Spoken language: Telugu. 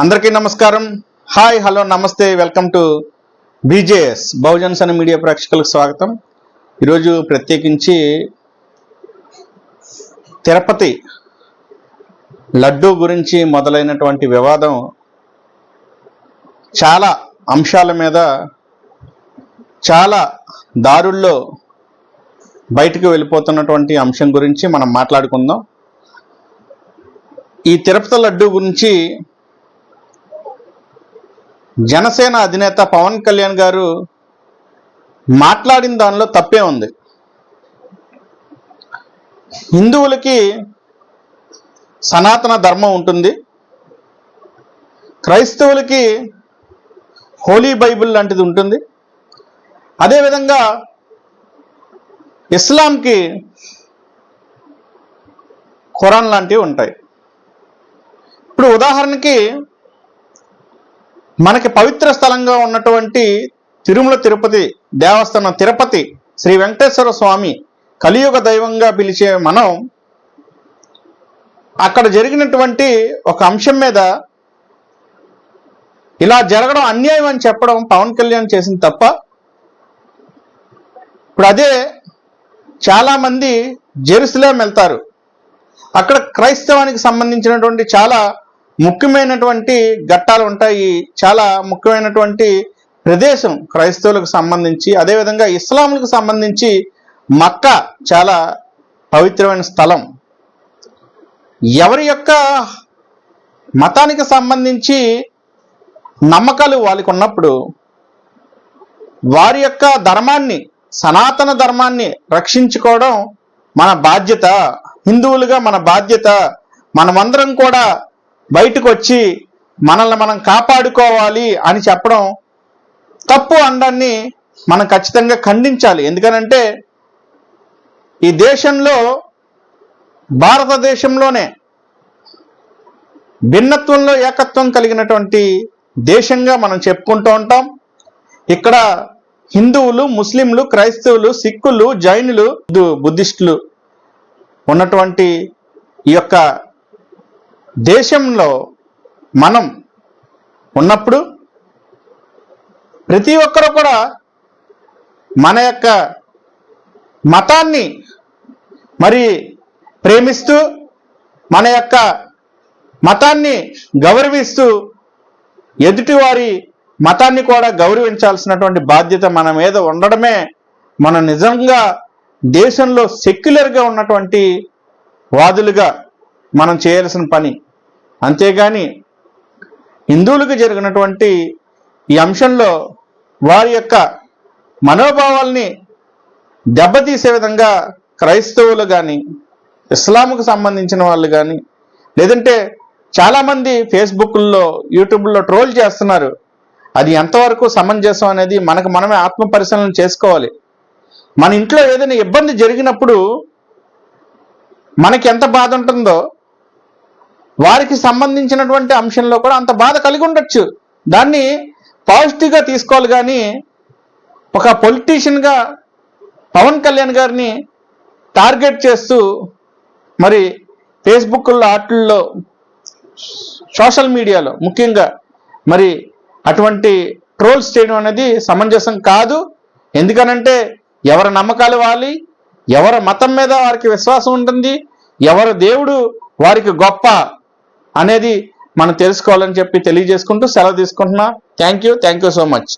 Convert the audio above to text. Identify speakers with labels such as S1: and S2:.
S1: అందరికీ నమస్కారం. హాయ్, హలో, నమస్తే. వెల్కమ్ టు బీజేఎస్ బహుజన్స్ అనే మీడియా ప్రేక్షకులకు స్వాగతం. ఈరోజు ప్రత్యేకించి తిరుపతి లడ్డూ గురించి మొదలైనటువంటి వివాదం చాలా అంశాల మీద చాలా దారుల్లో బయటకు వెళ్ళిపోతున్నటువంటి అంశం గురించి మనం మాట్లాడుకుందాం. ఈ తిరుపతి లడ్డూ గురించి జనసేన అధినేత పవన్ కళ్యాణ్ గారు మాట్లాడిన దానిలో తప్పే ఉంది. హిందువులకి సనాతన ధర్మం ఉంటుంది, క్రైస్తవులకి హోలీ బైబిల్ లాంటిది ఉంటుంది, అదేవిధంగా ఇస్లాంకి ఖురాన్ లాంటివి ఉంటాయి. ఇప్పుడు ఉదాహరణకి మనకి పవిత్ర స్థలంగా ఉన్నటువంటి తిరుమల తిరుపతి దేవస్థానం, తిరుపతి శ్రీ వెంకటేశ్వర స్వామి కలియుగ దైవంగా పిలిచే మనం అక్కడ జరిగినటువంటి ఒక అంశం మీద ఇలా జరగడం అన్యాయం అని చెప్పడం పవన్ కళ్యాణ్ చేసిన తప్ప. ఇప్పుడు అదే చాలామంది జెరూసలేం వెళ్తారు, అక్కడ క్రైస్తవానికి సంబంధించినటువంటి చాలా ముఖ్యమైనటువంటి ఘట్టాలు ఉంటాయి, చాలా ముఖ్యమైనటువంటి ప్రదేశం క్రైస్తవులకు సంబంధించి. అదేవిధంగా ఇస్లాంలకు సంబంధించి మక్కా చాలా పవిత్రమైన స్థలం. ఎవరి యొక్క మతానికి సంబంధించి నమ్మకాలు వాళ్ళకి ఉన్నప్పుడు వారి యొక్క ధర్మాన్ని, సనాతన ధర్మాన్ని రక్షించుకోవడం మన బాధ్యత. హిందువులుగా మన బాధ్యత. మనమందరం కూడా బయటకు వచ్చి మనల్ని మనం కాపాడుకోవాలి అని చెప్పడం తప్పు అనడాన్ని మనం ఖచ్చితంగా ఖండించాలి. ఎందుకనంటే ఈ దేశంలో, భారతదేశంలోనే భిన్నత్వంలో ఏకత్వం కలిగినటువంటి దేశంగా మనం చెప్పుకుంటూ ఉంటాం. ఇక్కడ హిందువులు, ముస్లింలు, క్రైస్తవులు, సిక్కులు, జైనులు, బుద్ధిస్టులు ఉన్నటువంటి ఈ యొక్క దేశంలో మనం ఉన్నప్పుడు ప్రతి ఒక్కరు కూడా మన యొక్క మతాన్ని మరి ప్రేమిస్తూ, మన యొక్క మతాన్ని గౌరవిస్తూ, ఎదుటివారి మతాన్ని కూడా గౌరవించాల్సినటువంటి బాధ్యత మన మీద ఉండడమే మనం నిజంగా దేశంలో సెక్యులర్గా ఉన్నటువంటి వాదులుగా మనం చేయాల్సిన పని. అంతేగాని హిందువులకు జరిగినటువంటి ఈ అంశంలో వారి యొక్క మనోభావాల్ని దెబ్బతీసే విధంగా క్రైస్తవులు కానీ, ఇస్లాంకు సంబంధించిన వాళ్ళు కానీ, లేదంటే చాలామంది ఫేస్బుక్లో, యూట్యూబ్లో ట్రోల్ చేస్తున్నారు. అది ఎంతవరకు సమంజసం అనేది మనకు మనమే ఆత్మ పరిశీలన చేసుకోవాలి. మన ఇంట్లో ఏదైనా ఇబ్బంది జరిగినప్పుడు మనకి ఎంత బాధ ఉంటుందో వారికి సంబంధించినటువంటి అంశంలో కూడా అంత బాధ కలిగి ఉండొచ్చు. దాన్ని పాజిటివ్గా తీసుకోవాలి. కానీ ఒక పొలిటీషియన్గా పవన్ కళ్యాణ్ గారిని టార్గెట్ చేస్తూ మరి ఫేస్బుక్లో, వాటిల్లో, సోషల్ మీడియాలో ముఖ్యంగా మరి అటువంటి ట్రోల్స్ చేయడం అనేది సమంజసం కాదు. ఎందుకనంటే ఎవరి నమ్మకాలు వాలి, ఎవరి మతం మీద వారికి విశ్వాసం ఉంటుంది, ఎవరి దేవుడు వారికి గొప్ప అనేది మనం తెలుసుకోవాలని చెప్పి తెలియజేసుకుంటూ సెలవు తీసుకుంటున్నా. Thank you so much.